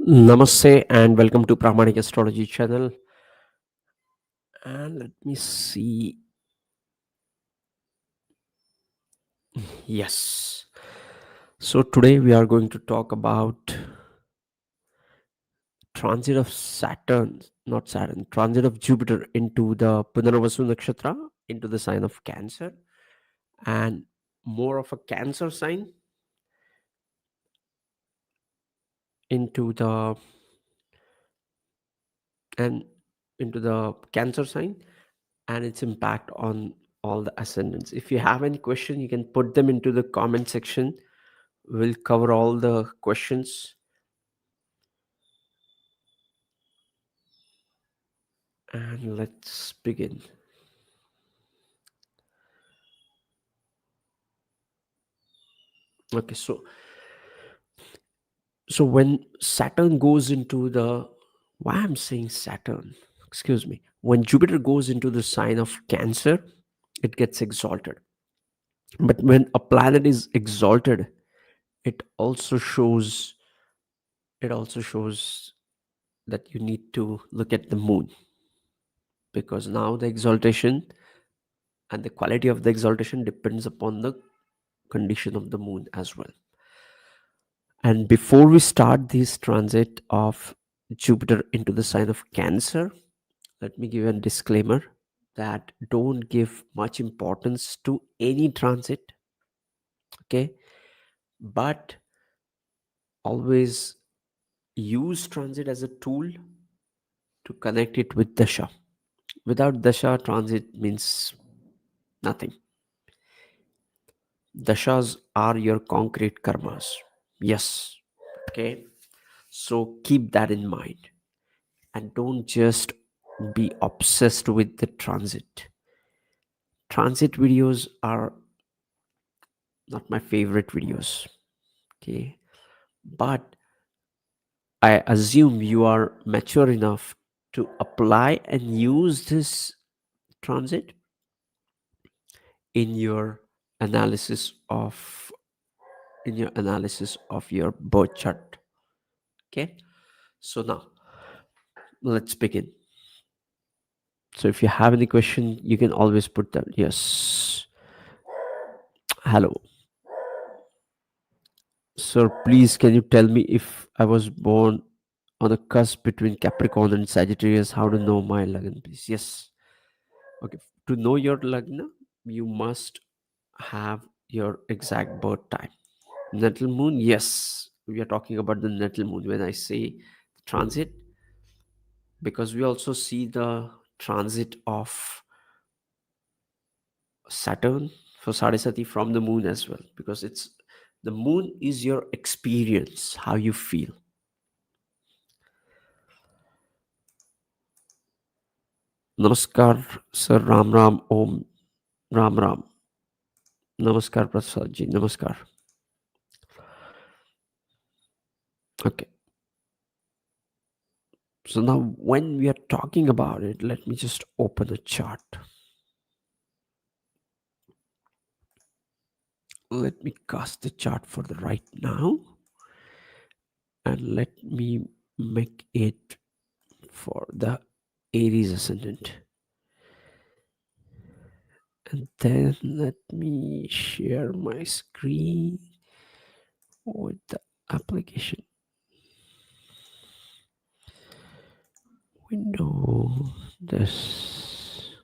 Namaste and welcome to Pramanik Astrology channel. And let me see. Yes. So today we are going to talk about transit of transit of Jupiter into the Punarvasu Nakshatra, into the sign of Cancer, and more of a Cancer sign into the Cancer sign, and its impact on all the ascendants. If you have any question, you can put them into the comment section. We'll cover all the questions. And let's begin. Okay, so when Saturn goes into the why I'm saying Saturn, excuse me, when Jupiter goes into the sign of Cancer, it gets exalted. But when a planet is exalted, it also shows that you need to look at the moon, because now the exaltation and the quality of the exaltation depends upon the condition of the moon as well. And before we start this transit of Jupiter into the sign of Cancer, let me give a disclaimer that don't give much importance to any transit, okay? But always use transit as a tool to connect it with Dasha. Without Dasha, transit means nothing. Dashas are your concrete karmas. Yes, okay? So keep that in mind. And don't just be obsessed with the transit. Transit videos are not my favorite videos, okay? But I assume you are mature enough to apply and use this transit in your analysis of your birth chart. Okay, so now let's begin. So if you have any question, you can always put them. Yes. Hello. Sir, please can you tell me if I was born on the cusp between Capricorn and Sagittarius, how to know my Lagna, please? Yes. Okay. To know your Lagna, you must have your exact birth time. Natal moon, yes. We are talking about the natal moon when I say transit, because we also see the transit of Saturn for Sadhasati from the moon as well, because it's the moon is your experience, how you feel. Namaskar, Sir. Ram Ram. Om Ram Ram. Namaskar, Prasad ji. Namaskar. Okay. So now when we are talking about it, let me just open a chart. Let me cast the chart for the right now. And let me make it for the Aries Ascendant. And then let me share my screen with the application window. This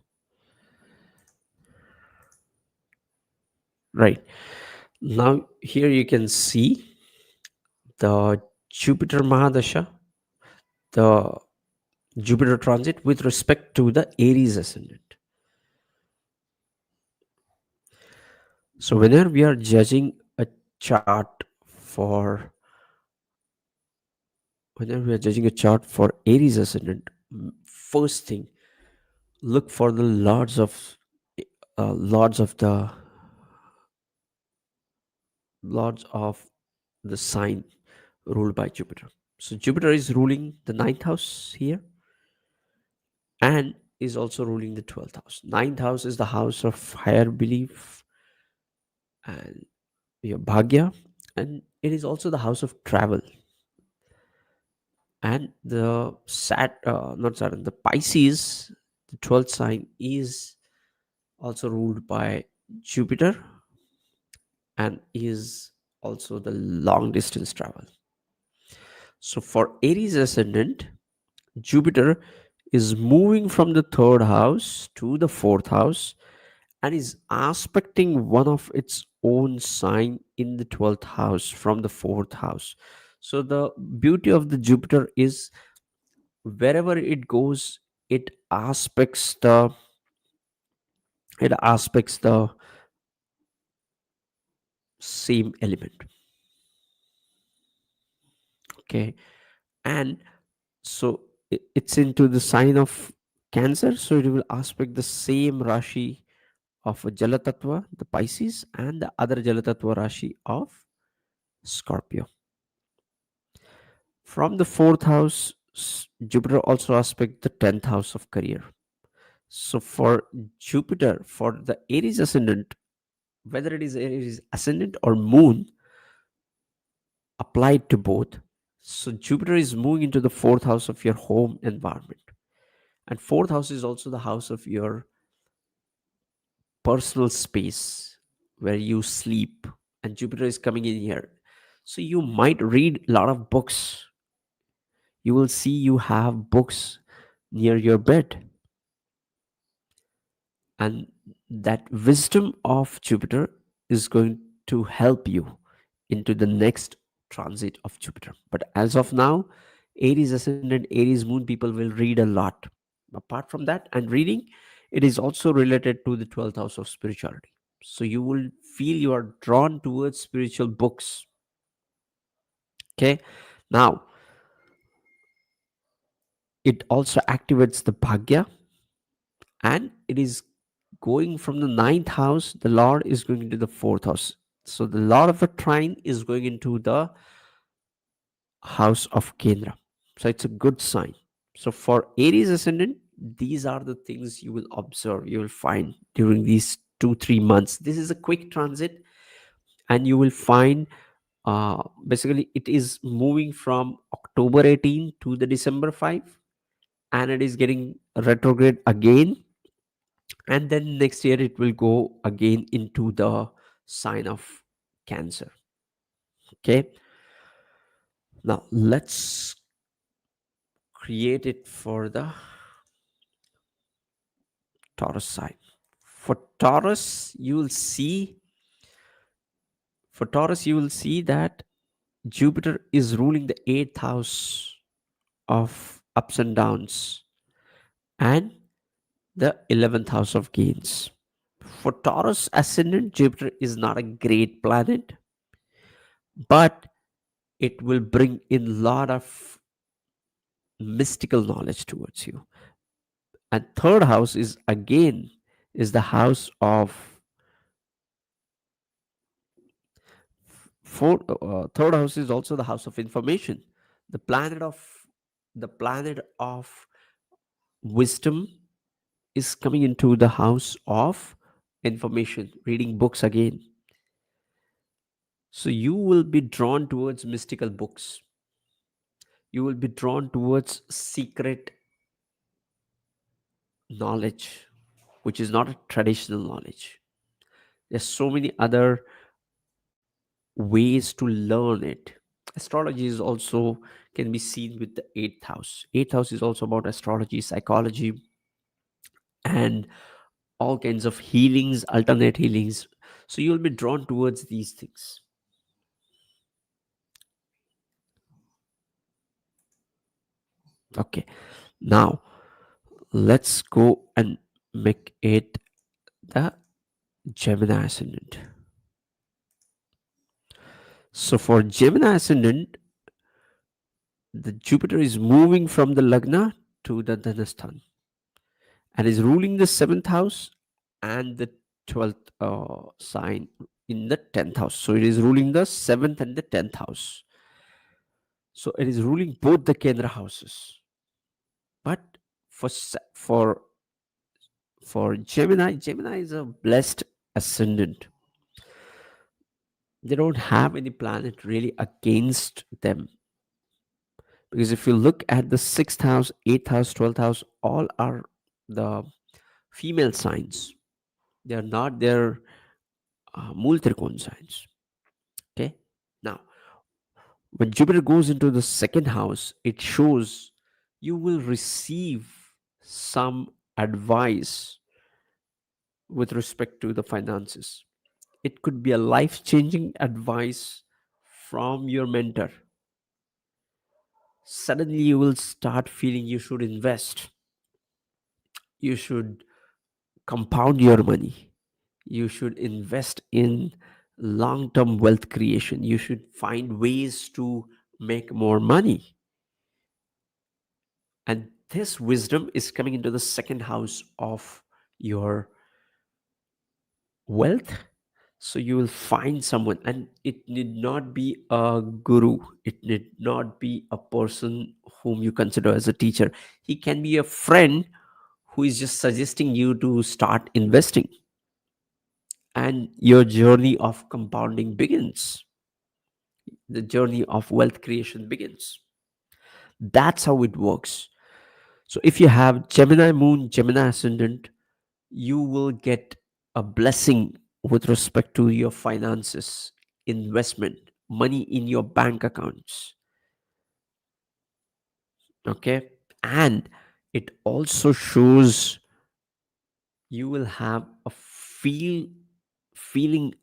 right now here you can see the Jupiter Mahadasha the Jupiter transit with respect to the Aries ascendant. So whenever we are judging a chart for Aries ascendant, first thing, look for the lords of the sign ruled by Jupiter. So Jupiter is ruling the ninth house here and is also ruling the 12th house. Ninth house is the house of higher belief and your bhagya, and it is also the house of travel. And the the Pisces, the 12th sign, is also ruled by Jupiter and is also the long distance travel. So for Aries ascendant, Jupiter is moving from the third house to the fourth house and is aspecting one of its own sign in the 12th house from the fourth house. So the beauty of the Jupiter is wherever it goes, it aspects the it aspects the same element. Okay, and so it's into the sign of Cancer, so it will aspect the same Rashi of a Jalatattva, the Pisces, and the other Jalatattva Rashi of Scorpio. From the fourth house, Jupiter also aspect the 10th house of career. So for Jupiter, for the Aries ascendant, whether it is Aries ascendant or moon, applied to both. So Jupiter is moving into the fourth house of your home environment. And fourth house is also the house of your personal space where you sleep. And Jupiter is coming in here. So you might read a lot of books. You will see you have books near your bed. And that wisdom of Jupiter is going to help you into the next transit of Jupiter. But as of now, Aries ascendant, Aries moon people will read a lot. Apart from that, and reading, it is also related to the 12th house of spirituality. So you will feel you are drawn towards spiritual books. Okay. Now, it also activates the bhagya, and it is going from the ninth house. The Lord is going into the fourth house. So the Lord of the trine is going into the house of Kendra. So it's a good sign. So for Aries ascendant, these are the things you will observe, you will find during these 2-3 months. This is a quick transit, and you will find basically it is moving from October 18 to the December 5, and it is getting retrograde again, and then next year it will go again into the sign of Cancer. Okay, now let's create it for the Taurus sign. For Taurus, you will see that Jupiter is ruling the 8th house of ups and downs and the 11th house of gains. For Taurus ascendant, Jupiter is not a great planet, but it will bring in a lot of mystical knowledge towards you. And third house is the house of third house is also the house of information. The planet of the planet of wisdom is coming into the house of information, reading books again. So you will be drawn towards mystical books. You will be drawn towards secret knowledge, which is not a traditional knowledge. There's so many other ways to learn it. Astrology is also can be seen with the eighth house. Eighth house is also about astrology, psychology, and all kinds of healings, alternate healings. So you'll be drawn towards these things. Okay, now let's go and make it the Gemini ascendant. So for Gemini ascendant, the Jupiter is moving from the Lagna to the Dhanasthan and is ruling the seventh house and the 12th sign in the 10th house. So it is ruling the seventh and the 10th house. So it is ruling both the Kendra houses. But for Gemini is a blessed ascendant. They don't have any planet really against them, because if you look at the sixth house, eighth house, 12th house, all are the female signs. They are not their Mool Trikon signs. Okay. Now, when Jupiter goes into the second house, it shows you will receive some advice with respect to the finances. It could be a life changing advice from your mentor. Suddenly, you will start feeling you should invest, you should compound your money, you should invest in long term wealth creation, you should find ways to make more money. And this wisdom is coming into the second house of your wealth. So you will find someone, and it need not be a guru, it need not be a person whom you consider as a teacher. He can be a friend who is just suggesting you to start investing, and your journey of compounding begins. The journey of wealth creation begins. That's how it works. So if you have Gemini moon, Gemini ascendant, you will get a blessing with respect to your finances, investment, money in your bank accounts. Okay. And it also shows you will have a feeling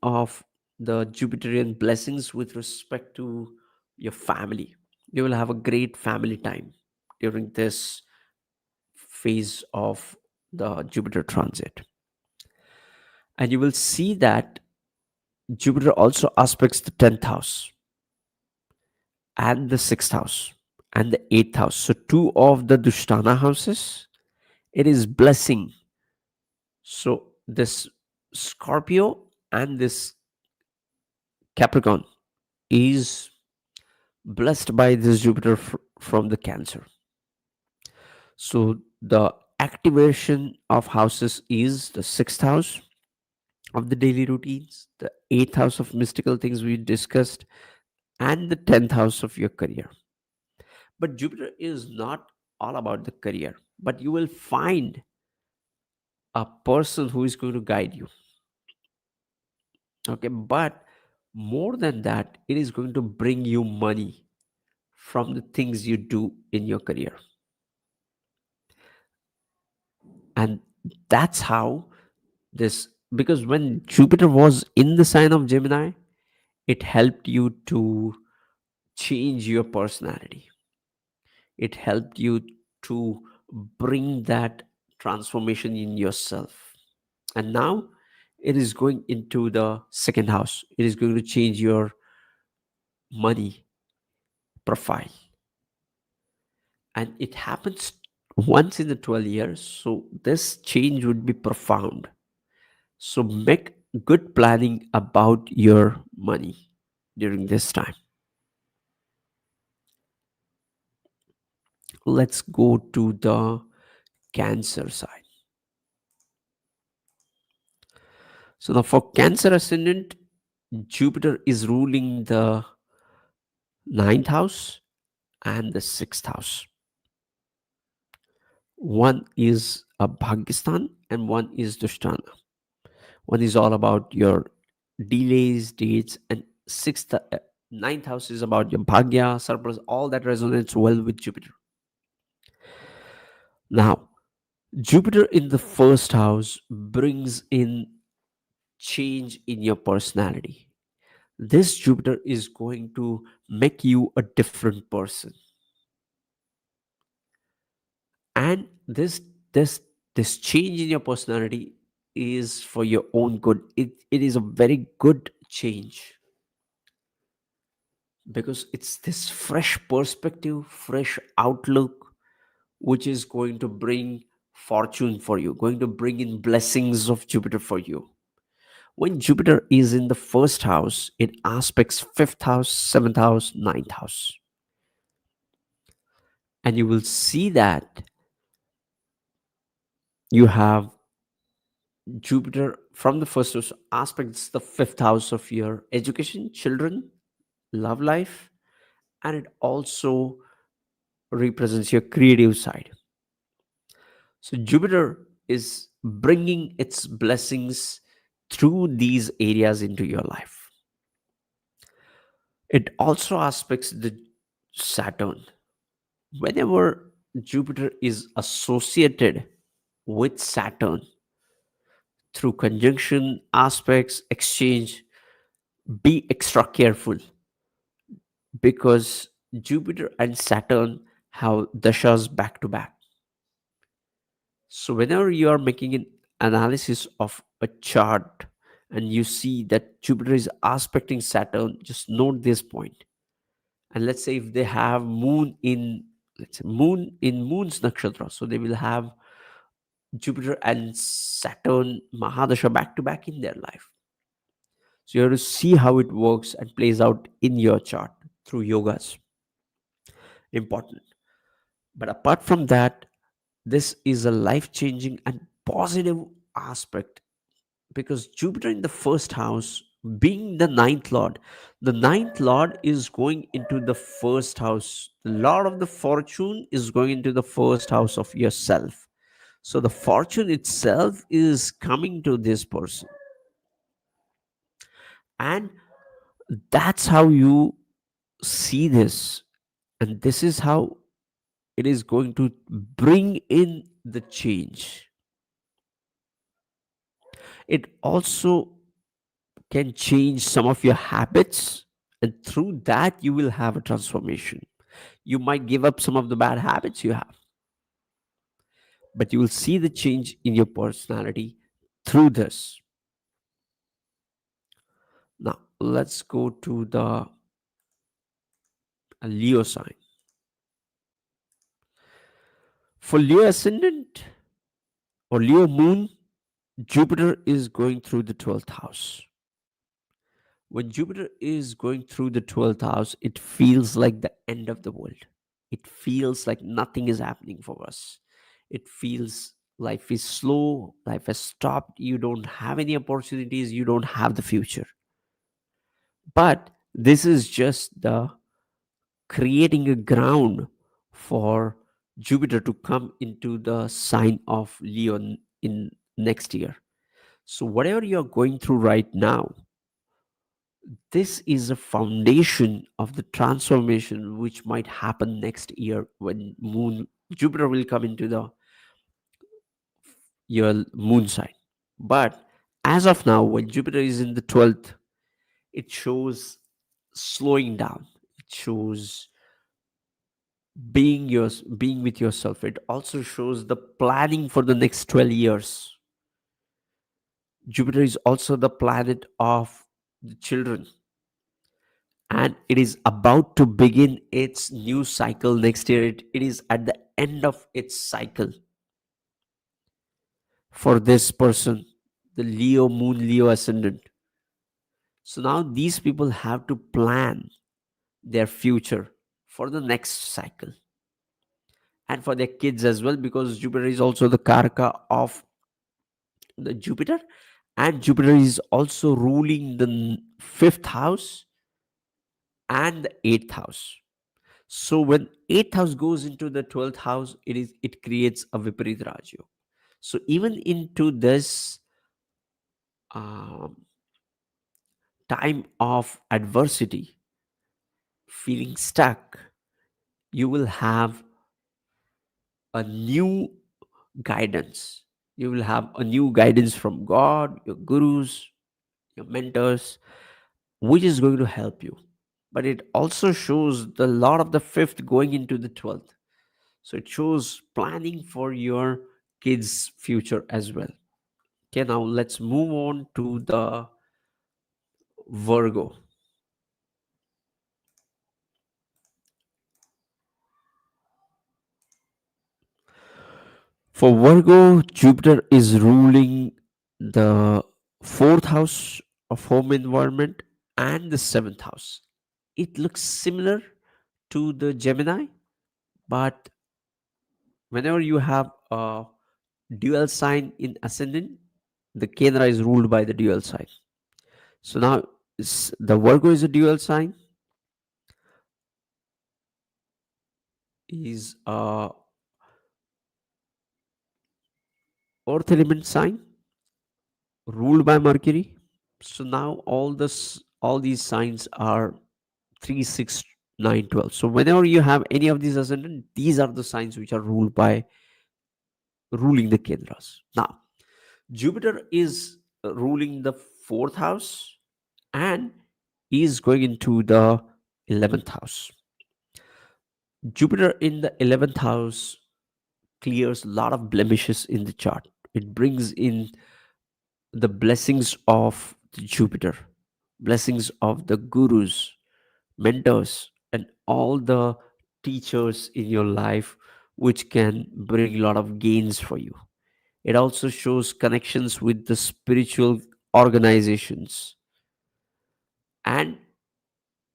of the Jupiterian blessings with respect to your family. You will have a great family time during this phase of the Jupiter transit. And you will see that Jupiter also aspects the 10th house and the 6th house and the 8th house. So, two of the Dushtana houses, it is blessing. So, this Scorpio and this Capricorn is blessed by this Jupiter from the Cancer. So, the activation of houses is the 6th house of the daily routines, the 8th house of mystical things we discussed, and the 10th house of your career. But Jupiter is not all about the career, but you will find a person who is going to guide you. Okay, but more than that, it is going to bring you money from the things you do in your career. And that's how this, because when Jupiter was in the sign of Gemini, it helped you to change your personality. It helped you to bring that transformation in yourself. And now it is going into the second house. It is going to change your money profile. And it happens once in the 12 years. So this change would be profound. So make good planning about your money during this time. Let's go to the Cancer side. So now for Cancer ascendant, Jupiter is ruling the ninth house and the sixth house. One is a Bhagistan and one is Dushtana. One is all about your delays, dates, and ninth house is about your Bhagya, surplus, all that resonates well with Jupiter. Now, Jupiter in the first house brings in change in your personality. This Jupiter is going to make you a different person. And this this change in your personality is for your own good. It is a very good change, because it's this fresh perspective, fresh outlook, which is going to bring fortune for you, going to bring in blessings of Jupiter for you. When Jupiter is in the first house, it aspects fifth house, seventh house, ninth house. And you will see that you have Jupiter from the first house aspects the fifth house of your education, children, love life, and it also represents your creative side. So Jupiter is bringing its blessings through these areas into your life. It also aspects the Saturn. Whenever Jupiter is associated with Saturn through conjunction, aspects, exchange, be extra careful, because Jupiter and Saturn have dashas back to back. So whenever you are making an analysis of a chart and you see that Jupiter is aspecting Saturn, just note this point. And let's say if they have moon in, let's say moon in moon's nakshatra, so they will have Jupiter and Saturn Mahadasha back to back in their life. So you have to see how it works and plays out in your chart through yogas. Important. But apart from that, this is a life changing and positive aspect, because Jupiter in the first house, being the ninth lord is going into the first house. The lord of the fortune is going into the first house of yourself. So the fortune itself is coming to this person. And that's how you see this. And this is how it is going to bring in the change. It also can change some of your habits, and through that you will have a transformation. You might give up some of the bad habits you have, but you will see the change in your personality through this. Now let's go to the Leo sign. For Leo ascendant or Leo moon, Jupiter is going through the 12th house. When Jupiter is going through the 12th house, it feels like the end of the world. It feels like nothing is happening for us. It feels life is slow, life has stopped, you don't have any opportunities, you don't have the future. But this is just the creating a ground for Jupiter to come into the sign of Leo in next year. So whatever you're going through right now, this is a foundation of the transformation which might happen next year when moon Jupiter will come into the your moon sign. But as of now, when Jupiter is in the 12th, it shows slowing down. It shows being with yourself. It also shows the planning for the next 12 years. Jupiter is also the planet of the children, and it is about to begin its new cycle next year. It is at the end of its cycle for this person, the Leo moon, Leo ascendant. So now these people have to plan their future for the next cycle and for their kids as well, because Jupiter is also the karaka of the Jupiter, and Jupiter is also ruling the fifth house and the eighth house. So when eighth house goes into the 12th house, it creates a Viparit Rajyo. So even into this um, time of adversity, feeling stuck, you will have a new guidance. You will have a new guidance from God, your gurus, your mentors, which is going to help you. But it also shows the lot of the fifth going into the 12th. So it shows planning for your kids' future as well. Okay, now let's move on to the Virgo. For Virgo, Jupiter is ruling the fourth house of home environment and the seventh house. It looks similar to the Gemini, but whenever you have a dual sign in ascendant, the Kendra is ruled by the dual sign. So now the Virgo is a dual sign, is a earth element sign ruled by Mercury. So now all these signs are 3, 6, 9, 12. So whenever you have any of these ascendant, these are the signs which are ruled by ruling the Kendras. Now Jupiter is ruling the fourth house and is going into the 11th house. Jupiter in the 11th house clears a lot of blemishes in the chart. It brings in the blessings of the Jupiter, blessings of the gurus, mentors, and all the teachers in your life, which can bring a lot of gains for you. It also shows connections with the spiritual organizations and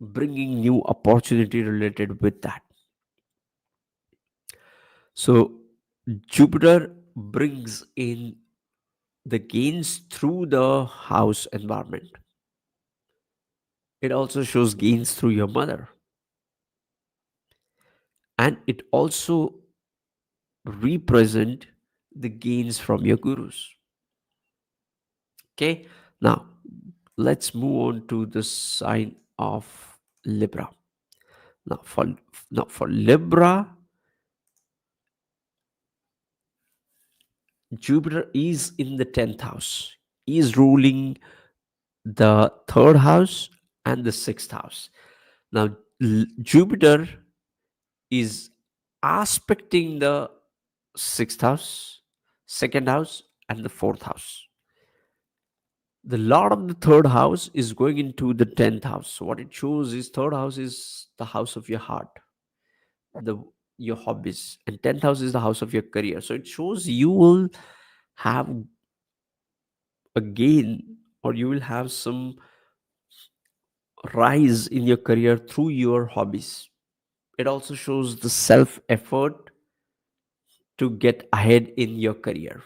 bringing new opportunity related with that. So Jupiter brings in the gains through the house environment. It also shows gains through your mother, and it also represent the gains from your gurus. Okay, now let's move on to the sign of Libra. Now for Libra, Jupiter is in the 10th house. He is ruling the third house and the sixth house. Now Jupiter is aspecting the sixth house, second house, and the fourth house. The lord of the third house is going into the 10th house. So what it shows is third house is the house of your heart, the your hobbies, and 10th house is the house of your career. So it shows you will have a gain, or you will have some rise in your career through your hobbies. It also shows the self effort to get ahead in your career,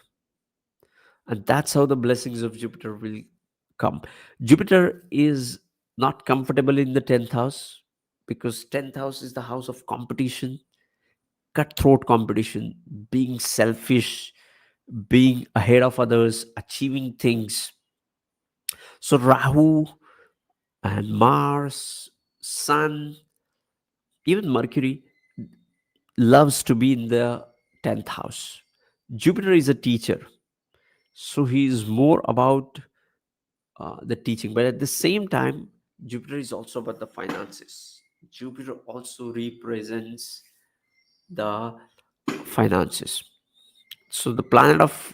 and that's how the blessings of Jupiter will come. Jupiter is not comfortable in the 10th house, because 10th house is the house of competition, cutthroat competition, being selfish, being ahead of others, achieving things. So Rahu and Mars, Sun, even Mercury loves to be in the 10th house. Jupiter is a teacher, so he is more about the teaching, but at the same time, Jupiter is also about the finances. Jupiter also represents the finances. So the planet of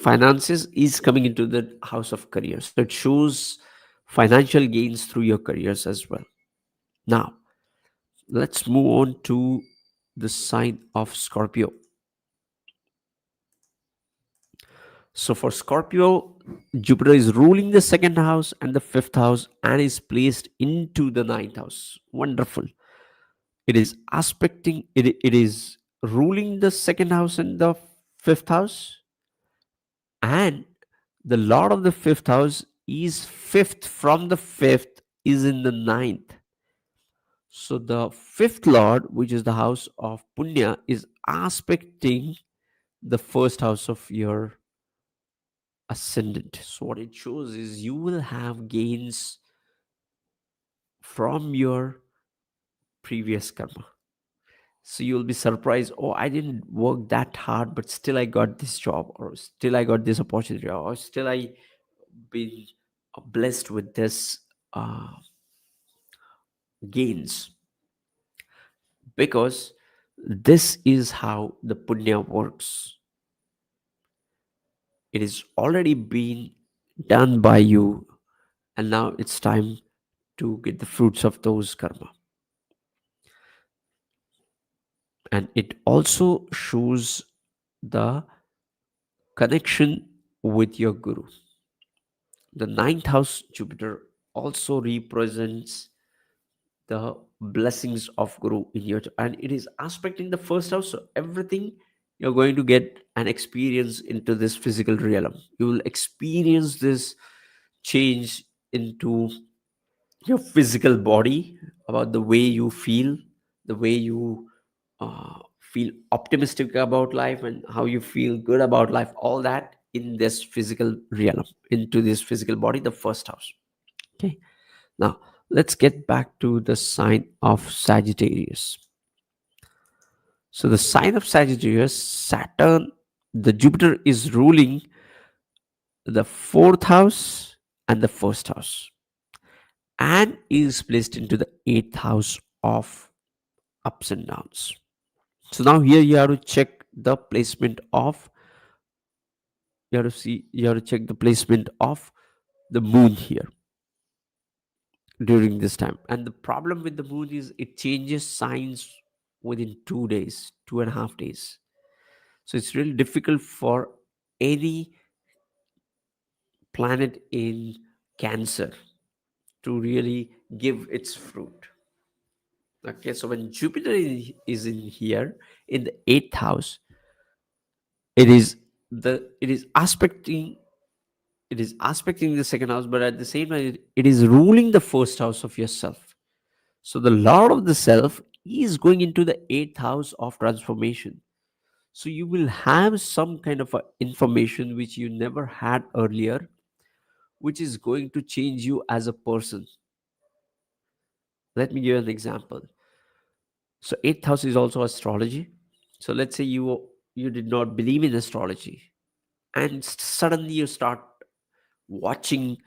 finances is coming into the house of career. So it shows financial gains through your careers as well. Now, let's move on to the sign of Scorpio. So for Scorpio, Jupiter is ruling the second house and the fifth house and is placed into the ninth house. Wonderful. It is aspecting, it is ruling the second house and the fifth house, and the lord of the fifth house is fifth from the fifth is in the ninth. So the fifth lord, which is the house of Punya, is aspecting the first house of your ascendant. So what it shows is you will have gains from your previous karma. So you'll be surprised, oh, I didn't work that hard, but still I got this job, or still I got this opportunity, or still I been blessed with this uh, gains, because This is how the punya works. It is already been done by you, and now it's time to get the fruits of those karma. And it also shows the connection with your guru. The ninth house Jupiter also represents the blessings of guru in your, and it is aspecting the first house. So everything you're going to get an experience into this physical realm. You will experience this change into your physical body, about the way you feel, the way you feel optimistic about life, and how you feel good about life, all that in this physical realm, into this physical body, the first house. Okay, now let's get back to the sign of Sagittarius. So the sign of Sagittarius, Saturn, the Jupiter is ruling the fourth house and the first house, and is placed into the eighth house of ups and downs. So now here you have to check the placement of, you have to check the placement of the moon here during this time. And the problem with the moon is it changes signs within 2 days, 2.5 days. So it's really difficult for any planet in Cancer to really give its fruit. Okay, so when Jupiter is in here in the eighth house, it is it is aspecting, the second house, but at the same time it is ruling the first house of yourself. So the lord of the self is going into the eighth house of transformation. So you will have some kind of a information which you never had earlier, which is going to change you as a person. Let me give you an example. So eighth house is also astrology. So let's say you did not believe in astrology, and suddenly you start watching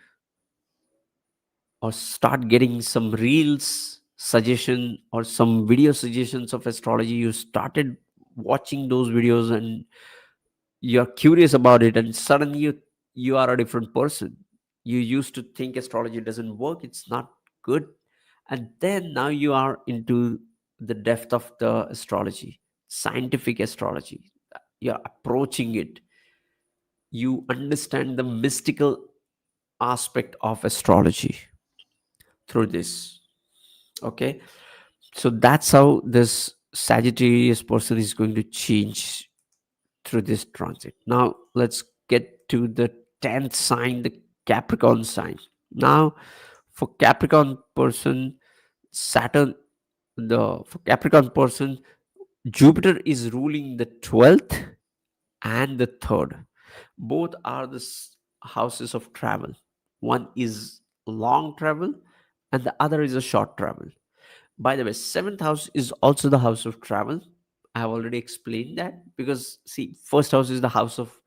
or start getting some reels suggestion or some video suggestions of astrology. You started watching those videos and you're curious about it, and suddenly you are a different person. You used to think astrology doesn't work, it's not good, and then now you are into the depth of the astrology, scientific astrology. You're approaching it, you understand the mystical aspect of astrology through this. Okay, so that's how this Sagittarius person is going to change through this transit. Now let's get to the 10th sign, the Capricorn sign. Now for Capricorn person, Saturn, the for Capricorn person, Jupiter is ruling the 12th and the 3rd. Both are the houses of travel. One is long travel and the other is a short travel. By the way, seventh house is also the house of travel. I have already explained that, because see, first house is the house of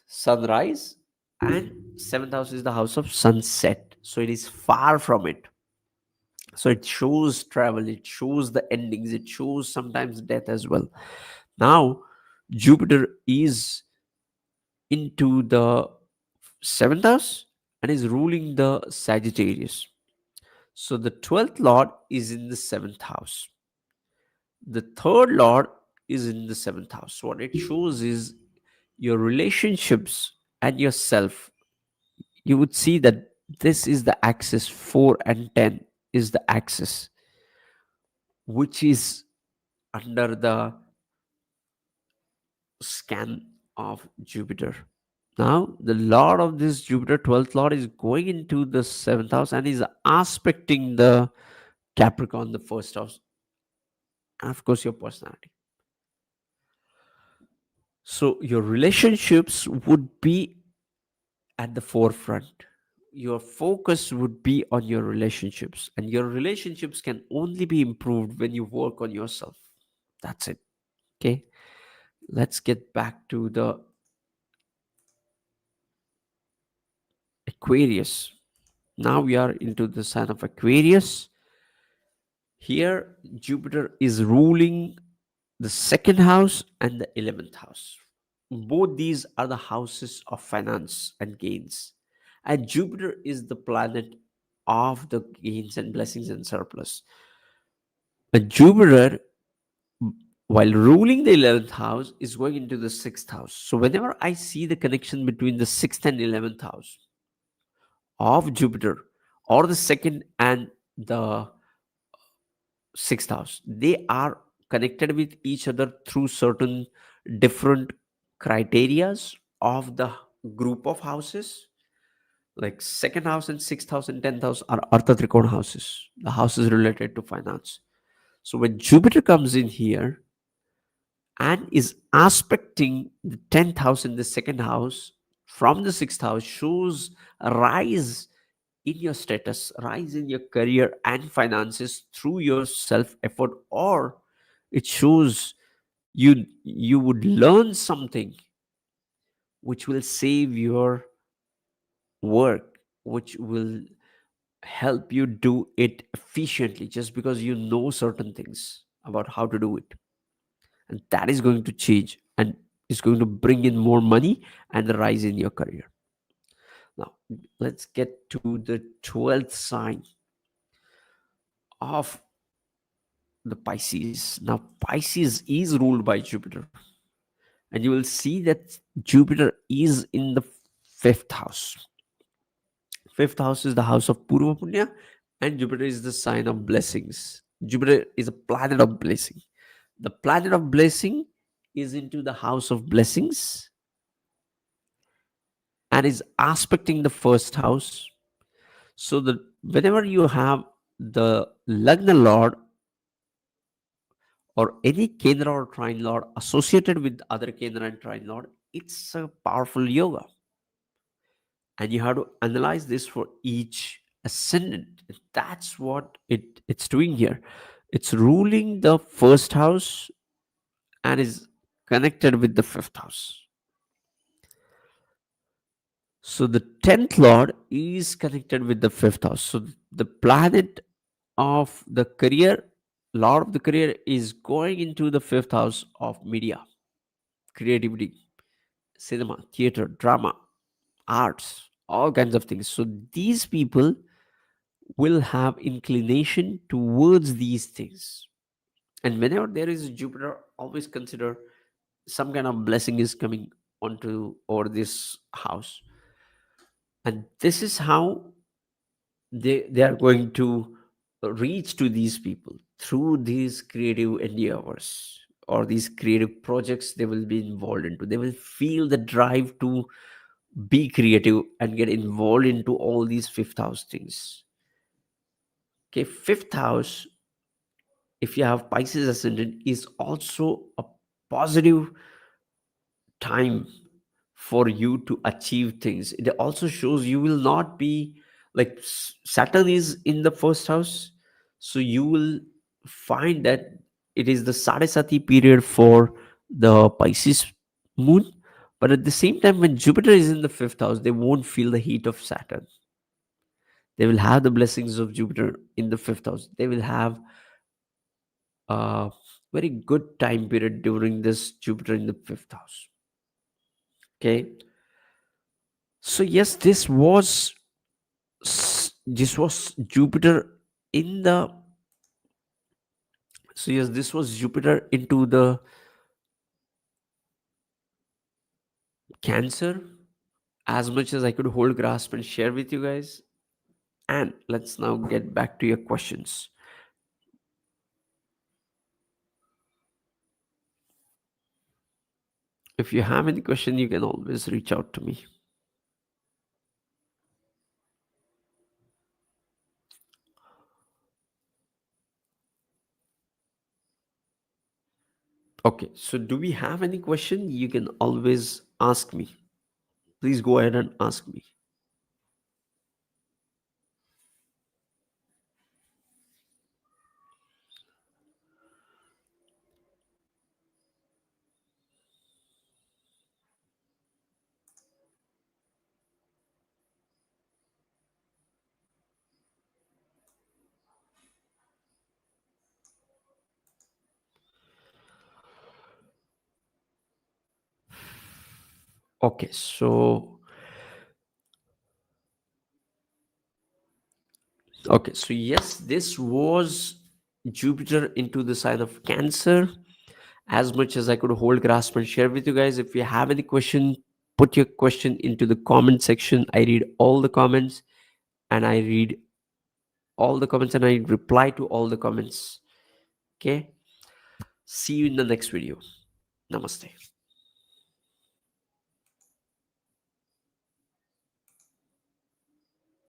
sunrise, and seventh house is the house of sunset. So it is far from it. So it shows travel, it shows the endings, it shows sometimes death as well. Now, Jupiter is into the seventh house and is ruling the Sagittarius. So the 12th lord is in the seventh house. The third lord is in the seventh house. So what it shows is your relationships and yourself. You would see that this is the axis, 4 and 10 is the axis, which is under the scan of Jupiter. Now, the lord of this Jupiter, 12th lord, is going into the seventh house and is aspecting the Capricorn, the first house, and of course, your personality. So, your relationships would be at the forefront. Your focus would be on your relationships, and your relationships can only be improved when you work on yourself. That's it. Okay. Let's get back to the Aquarius. Now we are into the sign of Aquarius. Here, Jupiter is ruling the second house and the 11th house. Both these are the houses of finance and gains. And Jupiter is the planet of the gains and blessings and surplus. And Jupiter, while ruling the 11th house, is going into the 6th house. So whenever I see the connection between the 6th and 11th house of Jupiter, or the second and the 6th house, they are connected with each other through certain different criterias of the group of houses. Like second house and 6th house and 10th house are Artha Trikona houses, the houses related to finance. So when Jupiter comes in here and is aspecting the 10th house and the second house from the 6th house, shows a rise in your status, rise in your career and finances through your self effort, or it shows you would learn something which will save your work, which will help you do it efficiently just because you know certain things about how to do it. And that is going to change and is going to bring in more money and the rise in your career. Now, let's get to the 12th sign of the Pisces. Now, Pisces is ruled by Jupiter, and you will see that Jupiter is in the 5th house. 5th house is the house of Purva Punya, and Jupiter is the sign of blessings. Jupiter is a planet of blessing. The planet of blessing is into the house of blessings and is aspecting the first house. So that whenever you have the Lagna Lord or any Kendra or Trine Lord associated with other Kendra and Trine Lord, it's a powerful yoga. And you have to analyze this for each ascendant. That's what it's doing here. It's ruling the first house and is connected with the 5th house. So the 10th lord is connected with the 5th house. So the planet of the career, lord of the career, is going into the 5th house of media, creativity, cinema, theater, drama, arts, all kinds of things. So these people will have inclination towards these things. And whenever there is Jupiter, always consider some kind of blessing is coming onto or this house. And this is how they are going to reach to these people through these creative endeavors or these creative projects they will be involved into. They will feel the drive to be creative and get involved into all these 5th house things. Okay, 5th house, if you have Pisces ascendant, is also a positive time for you to achieve things. It also shows you will not be like Saturn is in the first house, so you will find that it is the Sadesati period for the Pisces moon. But at the same time, when Jupiter is in the 5th house, they won't feel the heat of Saturn. They will have the blessings of Jupiter in the 5th house. They will have a very good time period during this Jupiter in the 5th house. Okay. So yes, this was Jupiter in the so yes, this was Jupiter into the Cancer, as much as I could hold grasp and share with you guys. And let's now get back to your questions. If you have any question, you can always reach out to me. Okay, so do we have any question? You can always ask me. Please go ahead and ask me. Okay, so yes, this was Jupiter into the sign of Cancer. As much as I could hold, grasp, and share with you guys. If you have any question, put your question into the comment section. I read all the comments, and I reply to all the comments. Okay. See you in the next video. Namaste.